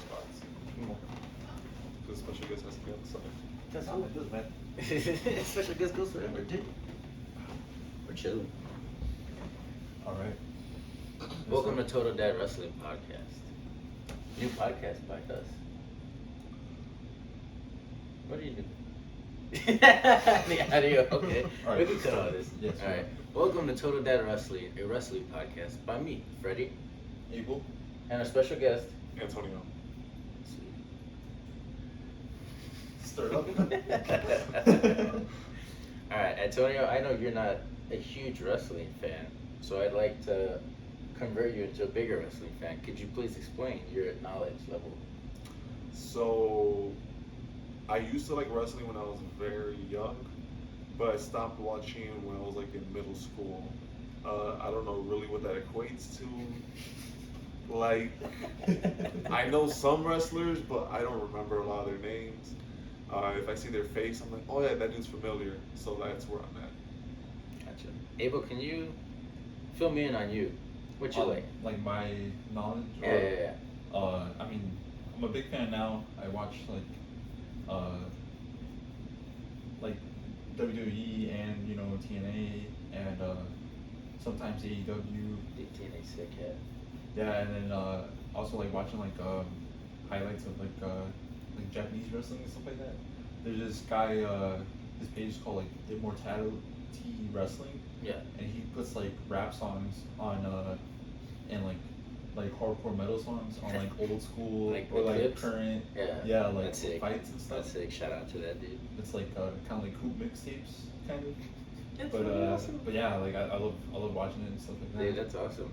spots. Because special guest has to be on the side. That's how it goes, man. Special guest goes forever, dude. We're chilling. All right. Welcome to Total Dad Wrestling Podcast. New podcast by us. What are you doing? The audio, okay. All right. We can cut all this. Yes, All right. Welcome to Total Dad Wrestling, a wrestling podcast by me, Freddie, Abel. and a special guest. Antonio. Stir up. All right, Antonio, I know you're not a huge wrestling fan, so I'd like to convert you into a bigger wrestling fan. Could you please explain your knowledge level? So, I used to like wrestling when I was very young, but I stopped watching when I was like in middle school. I don't know really what that equates to. Like, I know some wrestlers, but I don't remember a lot of their names. If I see their face, I'm like, oh yeah, that dude's familiar. So that's where I'm at. Gotcha. Abel, can you fill me in on you? What you like? Like my knowledge? Yeah. I mean, I'm a big fan now. I watch like WWE and TNA and sometimes AEW. TNA sick, yeah. Yeah, and then also like watching highlights of like Japanese wrestling and stuff like that. There's this guy, his page is called like Immortality Wrestling. Yeah. And he puts like rap songs on and like hardcore metal songs on like old school Like or the like clips? current Yeah. like That's sick. fights and stuff. That's sick. Shout out to that dude. It's like kind of like hoop mixtapes kind of. That's But really awesome. but yeah, like I love watching it and stuff like that. Dude, that's awesome.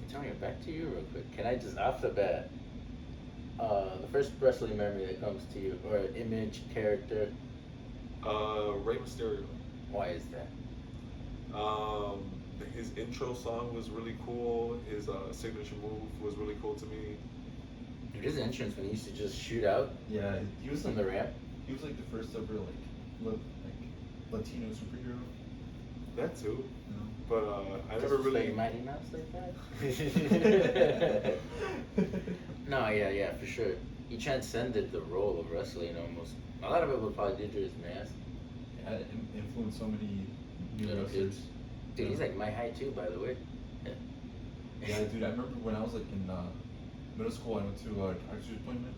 Antonio, back to you real quick. Can I just off the bat, the first wrestling memory that comes to you, or image, character, Rey Mysterio. why is that? His intro song was really cool. His signature move was really cool to me. Dude, his entrance when he used to just shoot out Yeah, he was from like the ramp. he was like the first ever like Latino superhero. That too. You know? But I never really. Like Mighty Mouse like that? No, yeah, for sure. He transcended the role of wrestling almost. A lot of it would probably due to his mask. Yeah, influenced so many new Little wrestlers. kids. Dude, he's like my height too, by the way. Yeah, dude, I remember when I was like in middle school, I went to a doctor's appointment,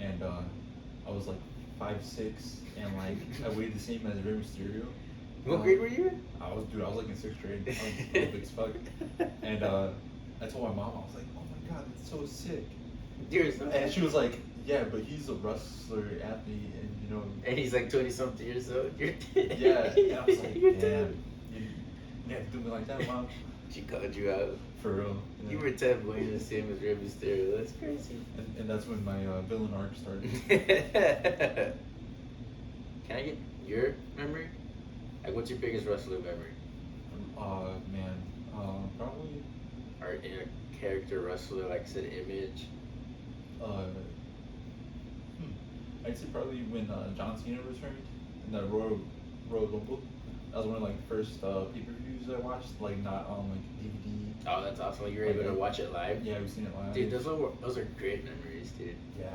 and I was like 5'6", and like I weighed the same as Rey Mysterio. What grade were you in? I was like in 6th grade. I was big as fuck. And I told my mom, I was like, oh my god, that's so sick. You're so And she was like, yeah, but he's a wrestler, athlete, and And he's like 20-something years old. You're yeah. And I was like, You're damn, you have to do me like that, mom. She called you out. For real. You were 10 when you're the same as Rey Mysterio. That's crazy. And that's when my villain arc started. Can I get your memory? Like, what's your biggest wrestling memory? Man, probably. Or in a character wrestler, like I said, image. I'd say probably when John Cena returned in the Royal Rumble. That was one of like the first pay-per-views I watched, like not on like DVD. Oh, that's awesome. Like, you were able to watch it live? Yeah, we've seen it live. Dude, those are great memories, dude. Yeah.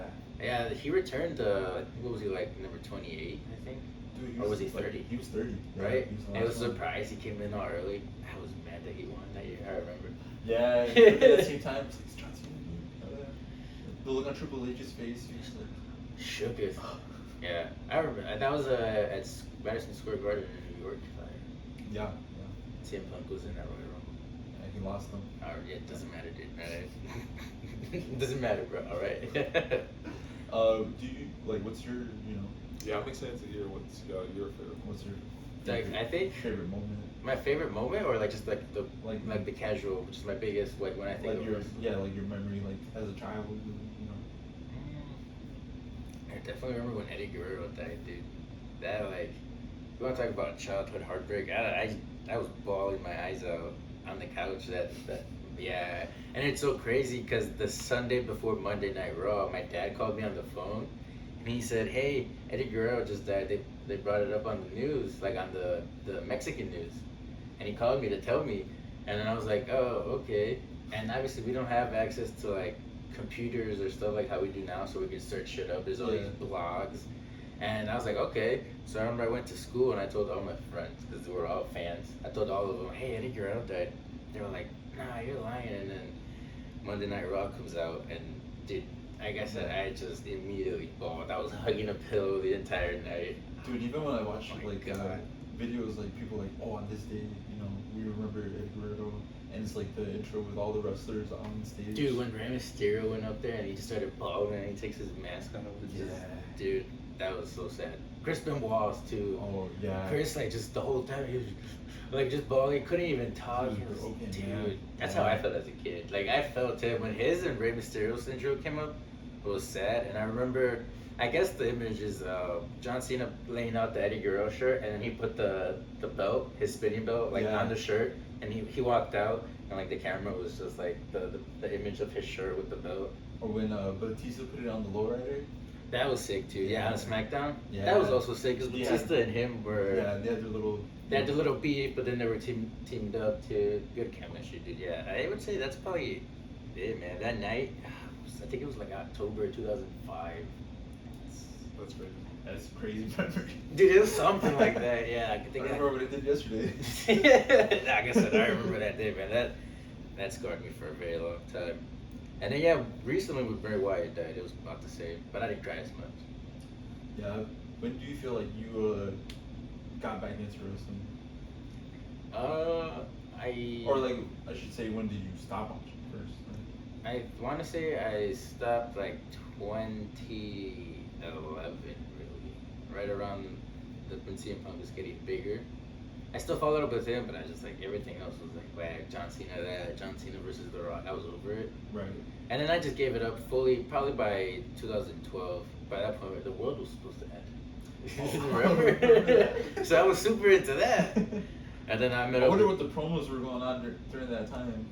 Yeah, he returned, what was he, like, number 28, I think? Dude, Or was he 30? He was 30. Yeah, Right? he was the It was last a one. surprise. He came in all early. I was mad that he won that year. I remember. Yeah, but at the same time, it's like, it's John Cena. The look on Triple H's face, he was like, Shook as. Yeah, I remember. That was at Madison Square Garden in New York. yeah. CM Punk was in that Royal Rumble. Yeah, he lost them. Yeah, it doesn't matter, dude. Alright? It doesn't matter, bro. Alright? Do you, like, what's your, Yeah, I'm excited to hear what's your favorite. what's your Like, I think favorite moment? my favorite moment, or like just like the Like- the casual, which is my biggest, like when I think Like of your, wrestling. yeah, like your memory, like, as a child, I definitely remember when Eddie Guerrero died, dude. That, like, you want to talk about childhood heartbreak? I was bawling my eyes out on the couch. Yeah. And it's so crazy because the Sunday before Monday Night Raw, my dad called me on the phone and he said, "Hey, Eddie Guerrero just died. They brought it up on the news, like on the Mexican news." And he called me to tell me, and then I was like, "Oh, okay." And obviously we don't have access to like computers or stuff like how we do now, so we could search shit up. There's all Yeah. these blogs, and I was like, okay. So I remember I went to school and I told all my friends because they were all fans. I told all of them, hey, Eddie Guerrero died. They were like, nah, you're lying. And then Monday Night Raw comes out, and dude, like I said, I just immediately bawled. I was hugging a pillow the entire night. Dude, even when I watch Oh my like God. videos, like people like, oh, on this day, you know, we remember Eddie Guerrero, and it's like the intro with all the wrestlers on stage. Dude, when Rey Mysterio went up there and he just started bawling and he takes his mask off, it was just, Yeah. dude, that was so sad. Chris Benoit's too. Oh yeah. Chris, like, just the whole time he was like just bawling, he couldn't even talk. He He was was, broken, dude, yeah. that's Yeah. how I felt as a kid. Like, I felt it when his and Rey Mysterio's intro came up. It was sad, and I remember, I guess the image is John Cena laying out the Eddie Guerrero shirt, and then he put the belt, his spinning belt, like Yeah. on the shirt, and he walked out, and like the camera was just like the image of his shirt with the belt. Or when Batista put it on the lowrider. That was sick too. Yeah, on SmackDown. Yeah. That was also sick because Yeah. Batista and him were. Yeah, they had their little. They had the little beef, but then they were teamed up to good chemistry, dude. Yeah, I would say that's probably it, man. That night, I think it was like October 2005. That's crazy. That's crazy memory. Dude, it was something like that. Yeah, I I think. remember what I did yesterday. Like I said, I remember that day, man. That scarred me for a very long time. And then yeah, recently when Bray Wyatt died, it was about the same, but I didn't cry as much. Yeah. When do you feel like you got back into wrestling? Or like, I should say, when did you stop watching first? I want to say I stopped like 2011, really, right around when CM Punk was getting bigger. I still followed up with him, but I just like everything else was like whack. John Cena versus The Rock. I was over it, Right. and then I just gave it up fully, probably by 2012. By that point, the world was supposed to end. Remember? So I was super into that, and then I met I up. wonder with- what the promos were going on during that time.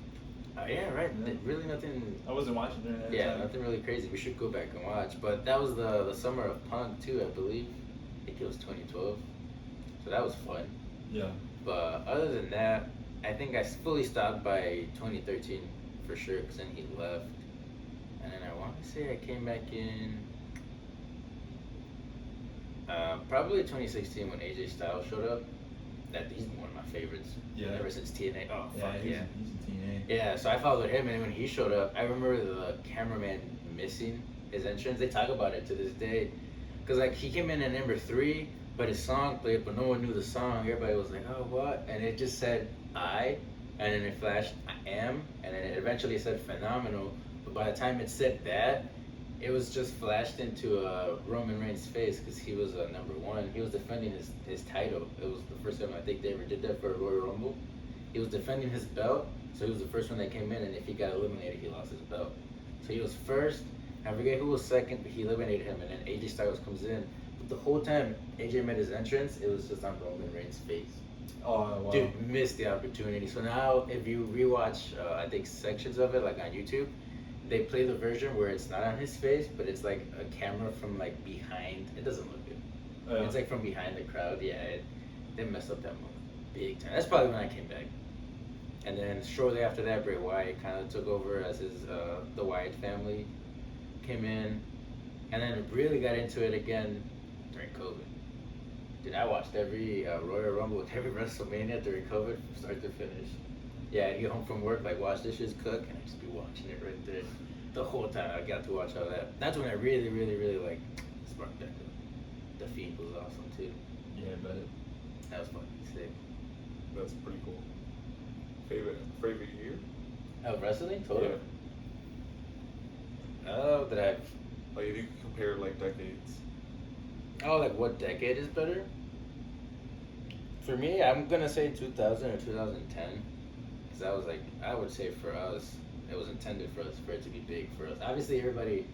Yeah, right. Yeah. Really nothing. I wasn't watching during that Yeah, time. nothing really crazy. We should go back and watch. But that was the summer of Punk too, I believe. I think it was 2012. So that was fun. Yeah. But other than that, I think I fully stopped by 2013 for sure, because then he left. And then I want to say I came back in probably 2016 when AJ Styles showed up. He's one of my favorites. Yeah. Ever since TNA. Oh, Yeah, fuck he's, yeah. he's in TNA. Yeah, so I followed him, and when he showed up, I remember the cameraman missing his entrance. They talk about it to this day, because like he came in at number 3, but his song played, but no one knew the song. Everybody was like, "Oh, what?" And it just said "I," and then it flashed "I am," and then it eventually said "phenomenal." But by the time it said that, it was just flashed into Roman Reigns' face because he was number 1. He was defending his title. It was the first time I think they ever did that for a Royal Rumble. He was defending his belt, so he was the first one that came in, and if he got eliminated, he lost his belt. So he was first. I forget who was second, but he eliminated him, and then AJ Styles comes in. But the whole time AJ made his entrance, it was just on Roman Reigns' face. Oh, wow. Dude, missed the opportunity. So now, if you rewatch, I think sections of it, like on YouTube, they play the version where it's not on his face, but it's like a camera from like behind. It doesn't look good. Yeah. It's like from behind the crowd. Yeah, they messed up that moment big time. That's probably when I came back. And then shortly after that, Bray Wyatt kind of took over as the Wyatt family came in, and then really got into it again during COVID. Dude, I watched every Royal Rumble with every WrestleMania during COVID from start to finish. Yeah, I'd get home from work, like wash dishes, cook, and I'd just be watching it right there. The whole time I got to watch all that. That's when I really, really, really like sparked that up. The Fiend was awesome too. Yeah, but That was fucking sick. That's pretty cool. Favorite year? Oh, wrestling? Total? Yeah. Oh, that I. Like if you could compare like decades. Oh, like what decade is better? For me, I'm gonna say 2000 or 2010, because that was like, I would say for us, it was intended for us for it to be big for us. Obviously, everybody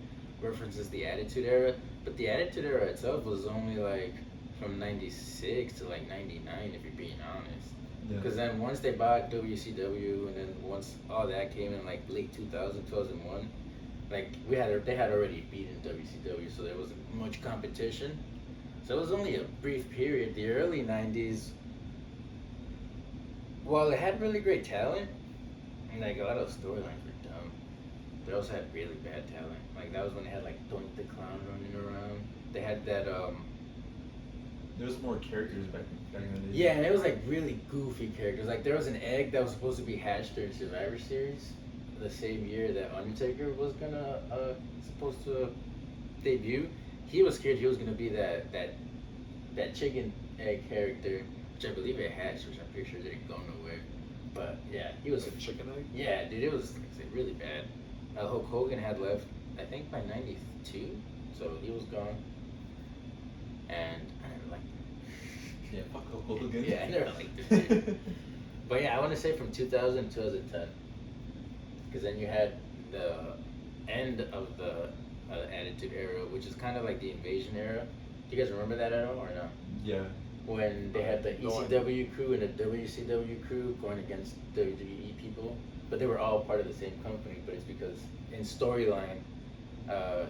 references the Attitude Era, but the Attitude Era itself was only like from '96 to like '99, if you're being honest. yeah. Because then once they bought WCW, and then once all that came in like late 2000, 2001, like they had already beaten WCW, so there wasn't much competition. So it was only a brief period. The early 90s, while it had really great talent, and like a lot of storylines were dumb. They also had really bad talent. Like that was when they had like Doink the Clown running around. They had that There's more characters back in the day. yeah, and it was like really goofy characters. Like there was an egg that was supposed to be hatched during Survivor Series, the same year that Undertaker was gonna supposed to debut. He was scared he was gonna be that chicken egg character, which I believe it hatched, which I'm pretty sure didn't go nowhere. But yeah, he was a chicken egg. yeah, dude, it was like, really bad. Hulk Hogan had left, I think by '92, so he was gone, and I never liked him. Yeah, fuck Hulk Hogan. Yeah, I never liked him, dude. But yeah, I want to say from 2000 to 2010, because then you had the end of the Attitude Era, which is kind of like the Invasion Era. Do you guys remember that at all or no? Yeah. When they had the No ECW crew and the WCW crew going against WWE people, but they were all part of the same company. But it's because in storyline,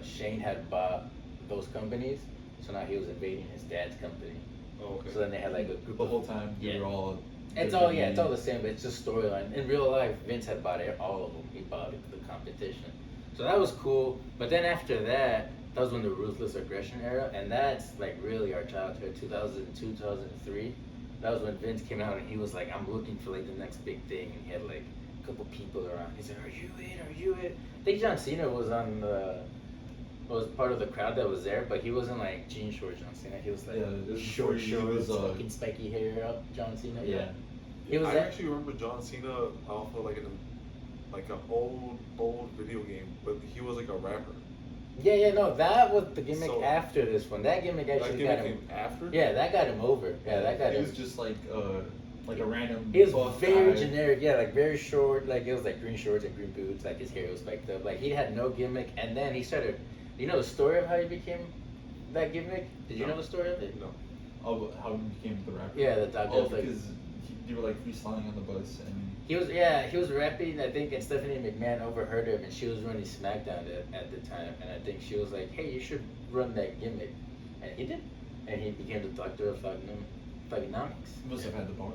Shane had bought those companies, so now he was invading his dad's company. Oh, okay. So then they had like a group The of whole time they yeah. were all. It's all it's all the same, but it's just storyline. In real life, Vince had bought it, all of them. He bought it for the competition, so that was cool. But then after that, that was when the Ruthless Aggression Era, and that's like really our childhood, 2002, 2003. That was when Vince came out and he was like, I'm looking for like the next big thing, and he had like a couple people around. He's like, Are you it? Are you it? I think John Cena was part of the crowd that was there, but he wasn't like jean short John Cena. He was like Yeah, it was short before he was, fucking spiky hair up John Cena. Yeah. He was I that. actually remember John Cena off of like an old video game, but he was like a rapper. Yeah, no, that was the gimmick So- after this one. That gimmick That actually gimmick got him. came after. Yeah, that got him over. Yeah, that got He him. was just like a random. He was buff very guy. generic, yeah, like very short, like it was like green shorts and green boots, like his hair was spiked up, like he had no gimmick, and then he started. You know the story of how he became that gimmick? Did you No. know the story of it? No. Oh, how he became the rapper. Yeah, the dog. Oh, was like, because they were like freestyling on the bus and. he was rapping, I think, and Stephanie McMahon overheard him, and she was running SmackDown at the time, and I think she was like, hey, you should run that gimmick, and he did, and he became the doctor of thugonomics. He must have had the bars.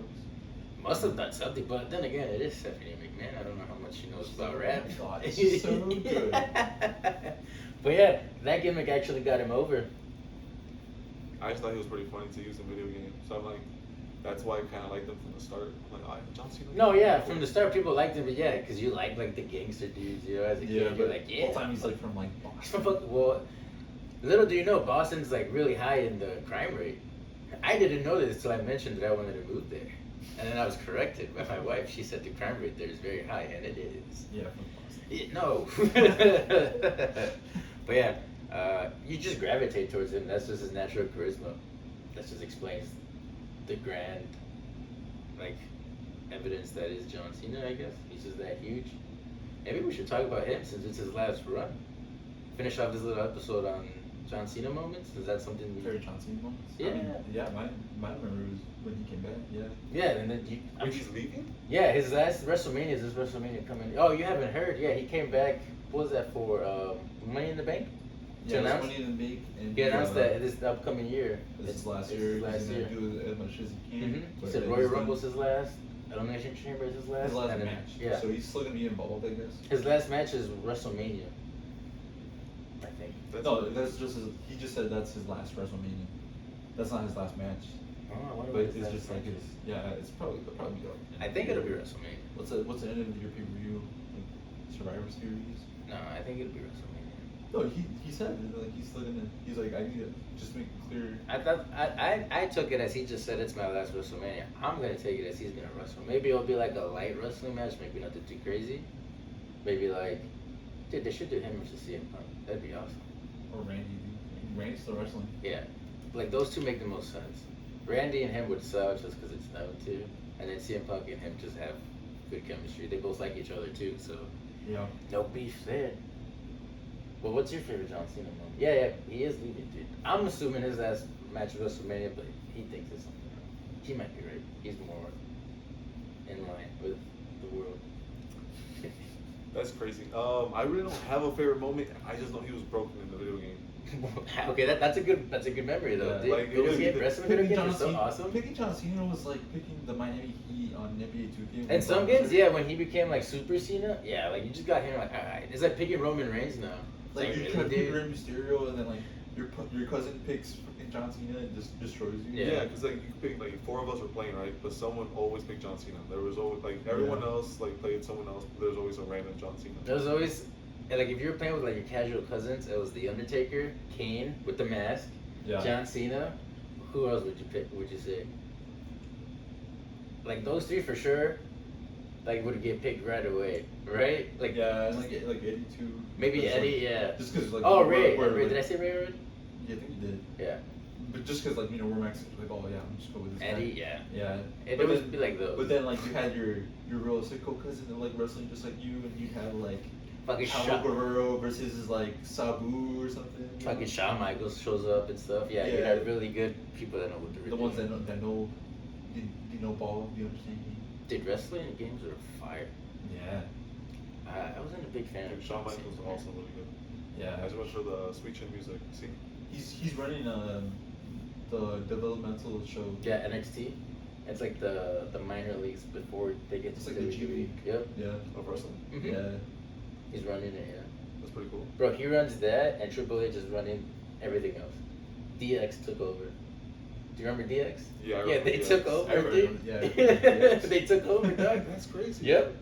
Must have done something, but then again, it is Stephanie McMahon. I don't know how much she knows about rap. God, it's just so good. But yeah, that gimmick actually got him over. I just thought he was pretty funny to use in video games, so I'm like, that's why I kind of liked him from the start. I'm like, John Cena. No, yeah, from the start, people liked him, but yeah, because you like the gangster dudes, you know, as a Yeah, kid, you're but like, the yeah. whole time he's like from like Boston. Well, little do you know, Boston's like really high in the crime rate. I didn't know this until I mentioned that I wanted to move there. And then I was corrected by my wife. She said the crime rate there is very high, and it is. Yeah, from Boston. Yeah, no. But yeah, you just gravitate towards him. That's just his natural charisma. That just explains the grand, like, evidence that is John Cena, I guess. He's just that huge. Maybe we should talk about him since it's his last run. Finish off this little episode on John Cena moments. Is that something we... Very John Cena moments. Yeah. I mean, yeah, my memory was when he came back. Yeah. Yeah, and then Wait, he's leaving? yeah, his last WrestleMania is his WrestleMania coming. Oh, you haven't heard? Yeah, he came back. What was that for? Money in the Bank? Yeah, it was announce? Money in the Bank. And He announced that this upcoming year. This is last it's year. his last He's year. gonna do as much as he can. He but said then Royal he's done. Rumble's his last. Elimination Chamber is his last. His last and then- match. Yeah. So he's still gonna be involved, I guess. His last match is WrestleMania. I think. No, that's just he just said that's his last WrestleMania. That's not his last match. Oh, I wonder But what his it's last just like match his. is. Yeah, it's probably it'll probably be. I think it'll be WrestleMania. What's the end of your pay per view? Like Survivor Series. No, I think it'll be WrestleMania. No, he said like he's still gonna. He's like I need to just make it clear. I thought I took it as he just said it's my last WrestleMania. I'm gonna take it as he's gonna wrestle. Maybe it'll be like a light wrestling match, maybe nothing too crazy. Maybe like, dude, they should do him versus CM Punk. That'd be awesome. Or Randy. Dude. Randy's still wrestling. Yeah, like those two make the most sense. Randy and him would sell just because it's them two, and then CM Punk and him just have good chemistry. They both like each other too, so Yeah. no beef there. Well, what's your favorite John Cena moment? Yeah, he is leaving, dude. I'm assuming his last match at WrestleMania, but he thinks it's something else. He might be right. He's more in line with the world. That's crazy. I really don't have a favorite moment. I just know he was broken in the video game. Okay, that's a good memory though. Yeah, Dude, like, it video was game, either wrestling video Picking games are John so Cena, awesome. picking John Cena was like picking the Miami Heat on NBA 2K. And some games, yeah, when he became like Super Cena, yeah, like you just got him like, alright, it's like picking Roman Reigns now. It's Like you really, try to pick dude? Rey Mysterio, and then like your cousin picks fucking John Cena and just destroys you. Yeah. Yeah, because like you pick like four of us were playing, right? But someone always picked John Cena. There was always like everyone Yeah. else like played someone else. But there's always a random John Cena. There was always, and, like if you were playing with like your casual cousins, it was the Undertaker, Kane with the mask, Yeah. John Cena. Who else would you pick? Would you say? Like those three for sure. Like would get picked right away, right? Like Yeah, and like Eddie too. maybe Just, Eddie, like, yeah. Just because like. Oh, we're- Ray. we're, Ray. like- Did I say Ray already? Yeah, I think you did. Yeah. But just because like we're Mexicans, like oh yeah, I'm just go with this Eddie, guy. yeah. Yeah. It But would then- be like those. But then like you had your real sicko cousin that like wrestling just like you, and you'd have like Fucking Chavo Shawn, Guerrero versus like Sabu or something. you know? fucking Shawn Michaels shows up and stuff. Yeah, you Yeah. had really good people that know what they're The ones doing. that know, you know ball, you understand? Dude, wrestling games are fire. Yeah. I wasn't a big fan of Shawn John Michaels Cena. was also really good. Yeah. As much for the Sweet Chin music. See, He's running the developmental show. Yeah, NXT. It's like the minor leagues before they get It's to like the G WWE. League. Yep. Yeah. of wrestling. Mhm. Yeah. He's running it, yeah. That's pretty cool. Bro, he runs that, and Triple H is running everything else. DX took over. Do you remember DX? Yeah, I Yeah, remember they DX. took over, I remember, dude. yeah, DX. They took over, dog. That's crazy. Yep.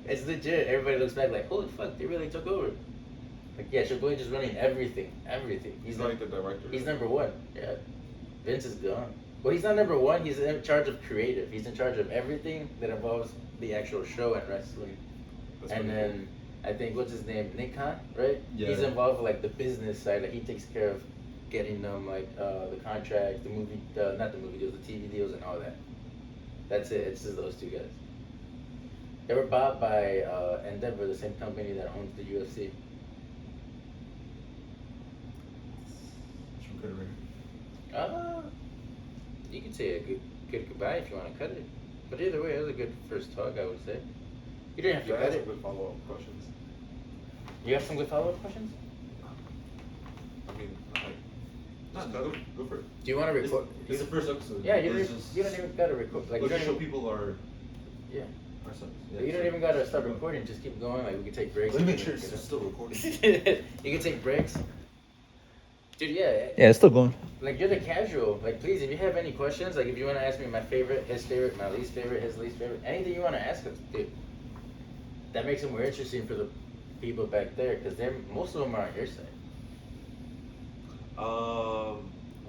It's legit. Everybody looks back like, holy fuck, they really took over. Like, yeah, Triple H is running everything. Everything. He's num- like the director. He's number one. Yeah. Vince is gone. Well, he's not number one. He's in charge of creative. He's in charge of everything that involves the actual show and wrestling. That's And pretty then I think what's his name, Nick Khan, right? Yeah. He's involved with like the business side. Like he takes care of getting them like the contract, the movie, not the movie deals, the TV deals, and all that. That's it. It's just those two guys. They were bought by Endeavor, the same company that owns the UFC. Should we cut it right? You could say a good goodbye if you want to cut it. But either way, it was a good first talk, I would say. You didn't have to That cut has it. some good follow-up questions. You have some good follow-up questions? I mean, like, just cut it. Go for it. Do you want to record? It's the first episode. Yeah, you It's don't, just- you don't even gotta record. Like you Let's don't show even, people yeah. our subs. You don't even gotta start recording. Just keep going. Like we can take breaks. Let me make and sure get it's it. still recording. You can take breaks. Dude, yeah. Yeah, it's still going. Like you're the casual. Like please, if you have any questions, like if you want to ask me my favorite, his favorite, my least favorite, his least favorite, anything you want to ask us, dude. That makes it more interesting for the people back there, because they're most of them are on your side.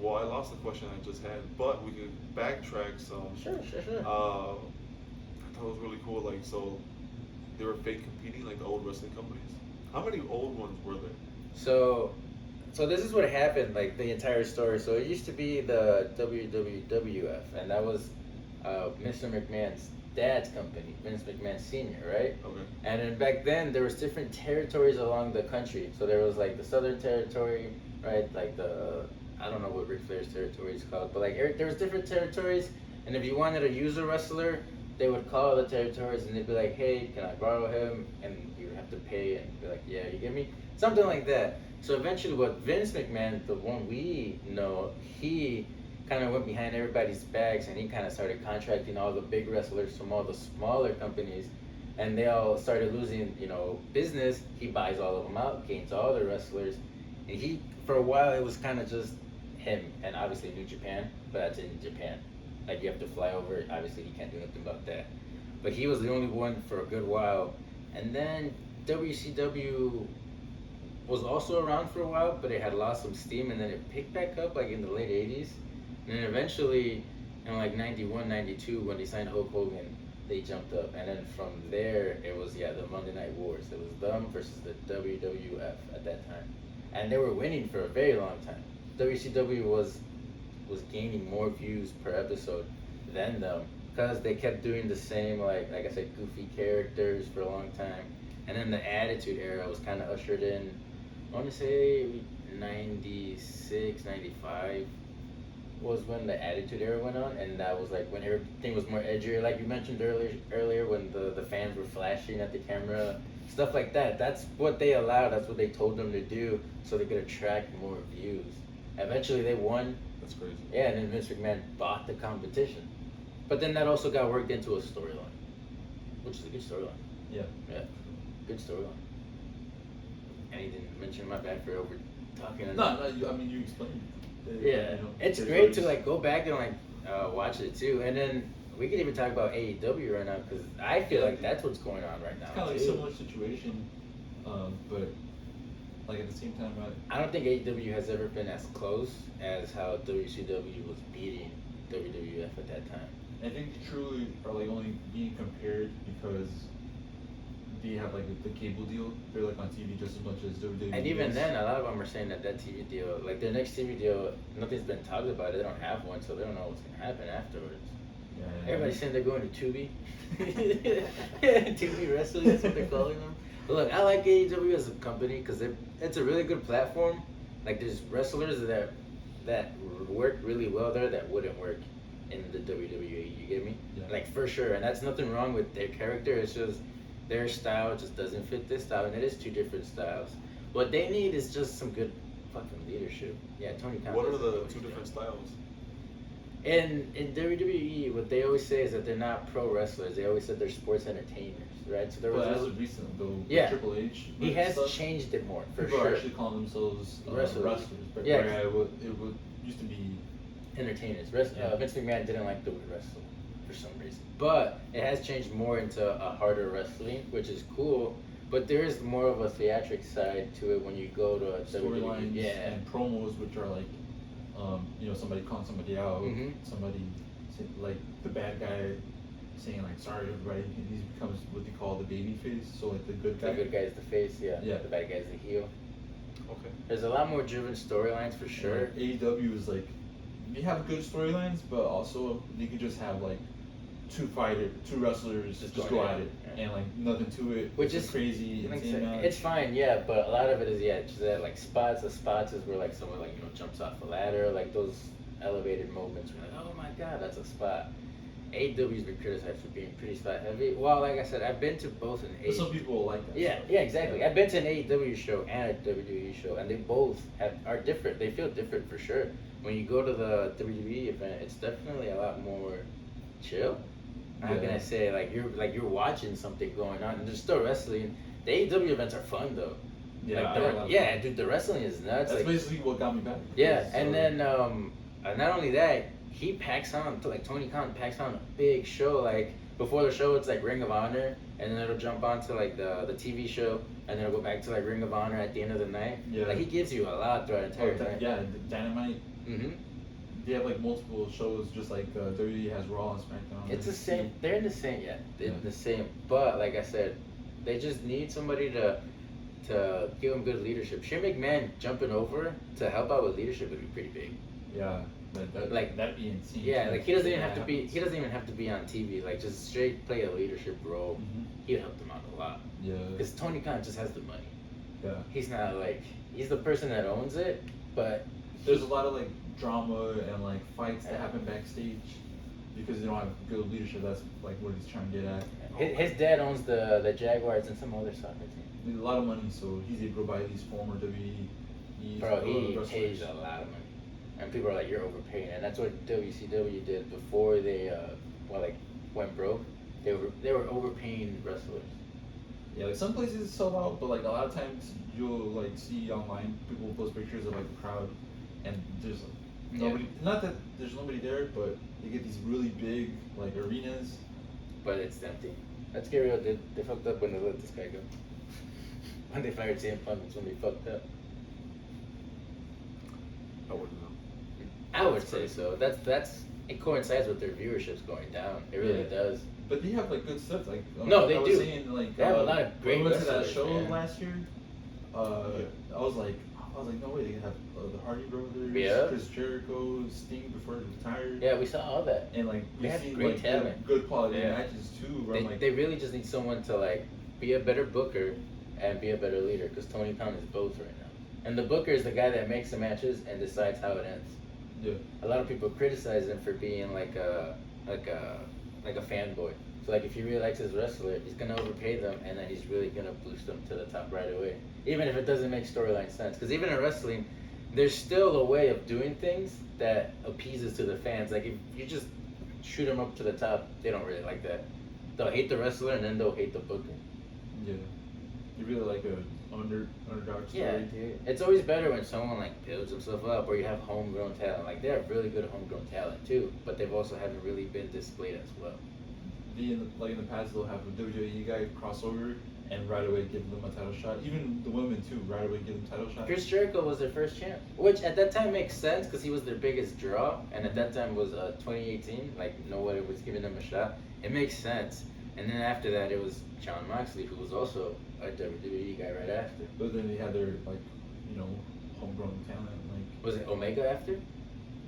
Well, I lost the question I just had, but we could backtrack some. Sure. I thought it was really cool. Like, so they were fake competing, like the old wrestling companies. How many old ones were there? So this is what happened, like the entire story. So it used to be the WWF, and that was Mr. McMahon's dad's company, Vince McMahon Sr., right? Okay. And then back then there was different territories along the country. So there was like the Southern Territory, right? Like I don't know what Ric Flair's territory is called, but like there was different territories. And if you wanted to use a wrestler, they would call the territories and they'd be like, hey, can I borrow him? And you would have to pay and be like, yeah, you get me? Something like that. So eventually what Vince McMahon, the one we know, he kind of went behind everybody's backs and he kind of started contracting all the big wrestlers from all the smaller companies, and they all started losing, business. He buys all of them out, gains all the wrestlers, and he, for a while, it was kind of just him and obviously New Japan, but that's in Japan. Like you have to fly over. Obviously, he can't do nothing about that. But he was the only one for a good while, and then WCW was also around for a while, but it had lost some steam, and then it picked back up like in the late 80s. And then eventually, in like 91, 92, when they signed Hulk Hogan, they jumped up. And then from there, it was, the Monday Night Wars. It was them versus the WWF at that time. And they were winning for a very long time. WCW was gaining more views per episode than them, because they kept doing the same, like I said, goofy characters for a long time. And then the Attitude Era was kind of ushered in, I want to say 96, 95. was when the Attitude Era went on, and that was like when everything was more edgier, like you mentioned earlier when the fans were flashing at the camera, stuff like that. That's what they allowed. That's what they told them to do, so they could attract more views. Eventually, they won. That's crazy. Yeah, and then Vince McMahon bought the competition, but then that also got worked into a storyline, which is a good storyline. Yeah. Yeah, good storyline. Anything to mention? My bad for over talking. No, I mean you explained. Yeah, it's great to like go back and like watch it too, and then we could even talk about AEW right now because I feel like that's what's going on right now. It's kind of like a too. similar situation, but like at the same time, I don't think AEW has ever been as close as how WCW was beating WWF at that time. I think they truly are like only being compared because they have like the cable deal. They're like on TV just as much as WWE. And even is. then, a lot of them are saying that TV deal, like their next TV deal, nothing's been talked about. They don't have one, so they don't know what's gonna happen afterwards. Yeah. Everybody's saying they're going to Tubi. Tubi Wrestling, that's what they're calling them. But look, I like AEW as a company because it's a really good platform. Like there's wrestlers that work really well there that wouldn't work in the WWE. You get me? Yeah. Like for sure. And that's nothing wrong with their character. It's just their style just doesn't fit this style, and it is two different styles. What they need is just some good fucking leadership. Yeah, Tony Khan. What are does the really two good. different styles? In WWE, what they always say is that they're not pro wrestlers. They always said they're sports entertainers, right? So there was But as this- of recent though, with Yeah. Triple H. he has stuff, changed it more for people sure. are actually calling themselves Wrestlers. But Yeah. where it would used to be. Entertainers. Yeah. Vince McMahon didn't like the word wrestle for some reason, but it has changed more into a harder wrestling, which is cool. But there is more of a theatric side to it when you go to a WWE. Storylines Yeah. and promos, which are like, somebody calling somebody out, Mhm. somebody like the bad guy saying like sorry to everybody, and he becomes what they call the baby face. So like the good guy. The good guy's the face, yeah. Yeah. The bad guy's the heel. Okay. There's a lot more driven storylines for sure. Like, AEW is like they have good storylines, but also they could just have like two wrestlers Just just going go at at it, it, yeah. and like nothing to it. Which it's is a crazy like I insane said, match. it's fine, yeah, but a lot of it is just that like spots. The spots is where like someone like jumps off a ladder, like those elevated moments. Where like, oh my god, that's a spot. AEW's been criticized for being pretty spot heavy. Well, like I said, I've been to both an But some people like that. Yeah, stuff. yeah, exactly. I've been to an AEW show and a WWE show, and they both are different. They feel different for sure. When you go to the WWE event, it's definitely a lot more chill. How can Yeah. I say you're watching something going on, and there's still wrestling. The AEW events are fun though. Yeah, Like, I like that. yeah, dude, the wrestling is nuts. That's Like, basically what got me back. yeah, So- and then not only that, he packs on like Tony Khan packs on a big show. Like before the show, it's like Ring of Honor, and then it'll jump onto like the TV show, and then it'll go back to like Ring of Honor at the end of the night. Yeah. Like he gives you a lot throughout the entire night. yeah, Dynamite. Mhm. They have like multiple shows, just like WWE has Raw and SmackDown. It's the same. They're in the same. Yeah, they're Yeah. the same. But like I said, they just need somebody to give them good leadership. Shane McMahon jumping over to help out with leadership would be pretty big. Yeah, Like- that'd be insane. Yeah, too, like he doesn't if even that have to be. happens. He doesn't even have to be on TV. Like just straight play a leadership role. Mhm. He'd help them out a lot. Yeah. Because Tony Khan just has the money. Yeah. He's not like he's the person that owns it, but There's a lot of like drama and like fights that happen backstage because they don't have good leadership. That's like what he's trying to get at. his dad owns the Jaguars and some other soccer team. He needs a lot of money, so he's able to buy these former WWE. Bro, he wrestlers. pays a lot of money, and people are like, "You're overpaying," and that's what WCW did before they went broke. They were overpaying wrestlers. Yeah, like some places sell out, but like a lot of times you'll like see online people post pictures of like the crowd, and there's nobody. Not that there's nobody there, but they get these really big like arenas. But it's empty. That's scary. They fucked up when they let this guy go. When they fired CM Punk, that's when they fucked up. I wouldn't know. I would say so. That's it coincides with their viewership's going down. It really Yeah. does. But they have like good stuff. Like No, they I was do. saying, like, They have a lot of great when we went to that wrestlers, show man. last year. I was like, no way they could have the Hardy Brothers, Yeah. Chris Jericho, Sting before he retired. Yeah, we saw all that. And like They we have see great like talent. good quality Yeah. matches too. Where They, I'm like, they really just need someone to like be a better booker and be a better leader because Tony Khan is both right now. And the booker is the guy that makes the matches and decides how it ends. Yeah. A lot of people criticize him for being like a like a fanboy. So like if he really likes his wrestler, he's gonna overpay them, and then he's really gonna boost them to the top right away, even if it doesn't make storyline sense. Because even in wrestling, there's still a way of doing things that appeases to the fans. Like if you just shoot them up to the top, they don't really like that. They'll hate the wrestler, and then they'll hate the booking. Yeah. You really like a underdog story. Yeah, dude. It's always better when someone like builds himself up, or you have homegrown talent. Like they have really good homegrown talent too, but they've also haven't really been displayed as well. Like in the past, they'll have a WWE guy crossover and right away give them a title shot. Even the women too, right away give them title shots. Chris Jericho was their first champ, which at that time makes sense because he was their biggest draw, and at that time was 2018. Like nobody was giving them a shot. It makes sense. And then after that, it was Jon Moxley, who was also a WWE guy right after. But then they had their like, you know, homegrown talent. Like Was it Omega after?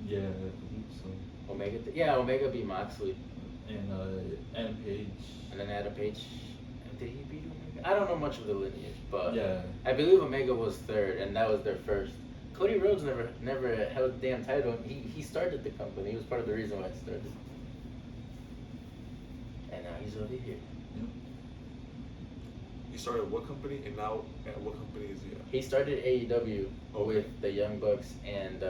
yeah, I believe so. Omega? Yeah, Omega beat Moxley, And Adam Page. and then Adam Page. Did he beat Omega? I don't know much of the lineage, but Yeah. I believe Omega was third, and that was their first. Cody Rhodes never held the damn title. He started the company. He was part of the reason why it started. And now he's over here. He started what company, and now at what company is he at? He started AEW Okay. with the Young Bucks and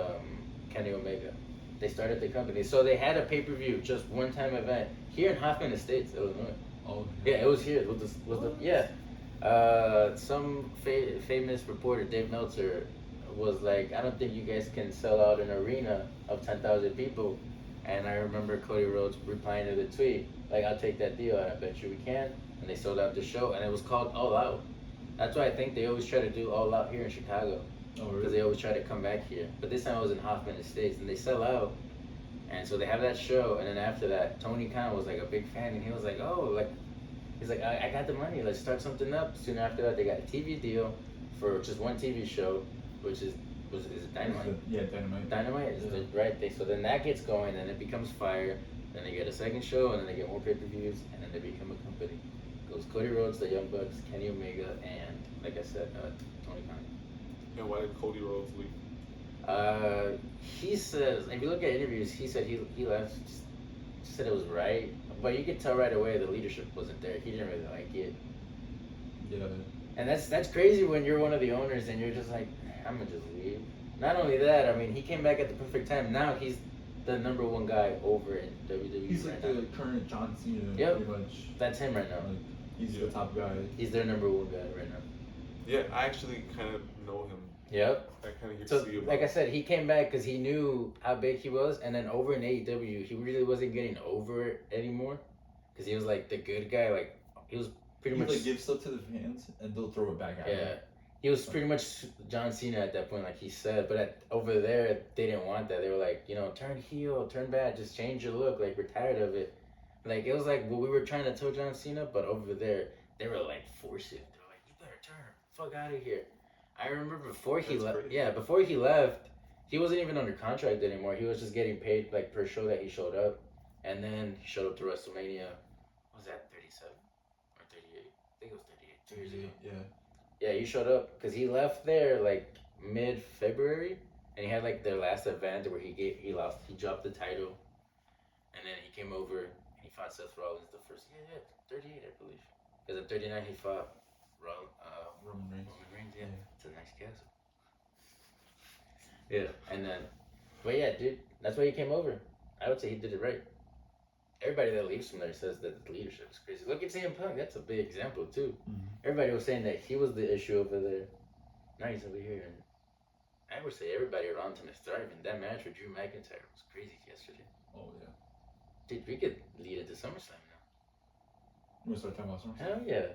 Kenny Omega. They started the company, so they had a pay-per-view, just one-time event here in Hoffman Estates, Illinois. Oh. Yeah, it was here. Some famous reporter, Dave Meltzer, was like, I don't think you guys can sell out an arena of 10,000 people. And I remember Cody Rhodes replying to the tweet, like, I'll take that deal, I bet you we can. And they sold out the show, and it was called All Out. That's why I think they always try to do All Out here in Chicago. Oh, Because really? they always try to come back here. But this time it was in Hoffman Estates, and they sell out. And so they have that show, and then after that, Tony Khan was like a big fan, and he was like, oh, like, he's like, I got the money, let's start something up. Soon after that, they got a TV deal for just one TV show, which is it Dynamite? Yeah, Dynamite. Dynamite is Yeah. right. So then that gets going, and it becomes Fire. Then they get a second show, and then they get more pay-per-views, and then they become a company. Goes Cody Rhodes, the Young Bucks, Kenny Omega, and like I said, Tony Khan. And why did Cody Rhodes leave? He says, if you look at interviews, he said he left, just said it was right, but you could tell right away the leadership wasn't there. He didn't really like it. Yeah. And that's crazy when you're one of the owners and you're just like, I'm gonna just leave. Not only that, I mean, he came back at the perfect time. Now he's the number one guy over in WWE. He's like right the now. current John Cena, Yep. pretty much. That's him right now. Like, he's the top guy. He's their number one guy right now. Yeah, I actually kind of know him. Yep. I kind of get So, to see him. like I said, he came back because he knew how big he was, and then over in AEW, he really wasn't getting over anymore, because he was like the good guy. Like he was pretty He much like gives stuff to the fans and they'll throw it back at him. yeah. He was pretty much John Cena at that point, like he said. But over there, they didn't want that. They were like, turn heel, turn bad, just change your look. Like we're tired of it. Like it was like what we were trying to tell John Cena, but over there, they were like force it. They were like, you better turn the fuck out of here. I remember before he That's left. crazy. Yeah, before he left, he wasn't even under contract anymore. He was just getting paid like per show that he showed up, and then he showed up to WrestleMania. What was that 37 or 38? I think it was 38. 2 years ago. Yeah. Yeah, he showed up because he left there like mid-February, and he had like their last event where he dropped the title, and then he came over and he fought Seth Rollins the first 38 I believe, because in 39 he fought Roman Reigns. yeah, it's a nice castle. Yeah, and then, but yeah, dude, that's why he came over. I would say he did it right. Everybody that leaves from there says that the leadership is crazy. Look at CM Punk, that's a big example too. Mm-hmm. Everybody was saying that he was the issue over there. Now he's over here, and I would say everybody around him is thriving. That match with Drew McIntyre was crazy yesterday. Oh yeah. Dude, we could lead it to SummerSlam now. You want to start talking about SummerSlam? Hell yeah.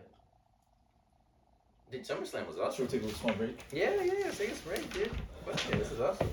Dude, SummerSlam was Should awesome. we take a small break? Yeah, take us break, dude. Fuck yeah, this is awesome.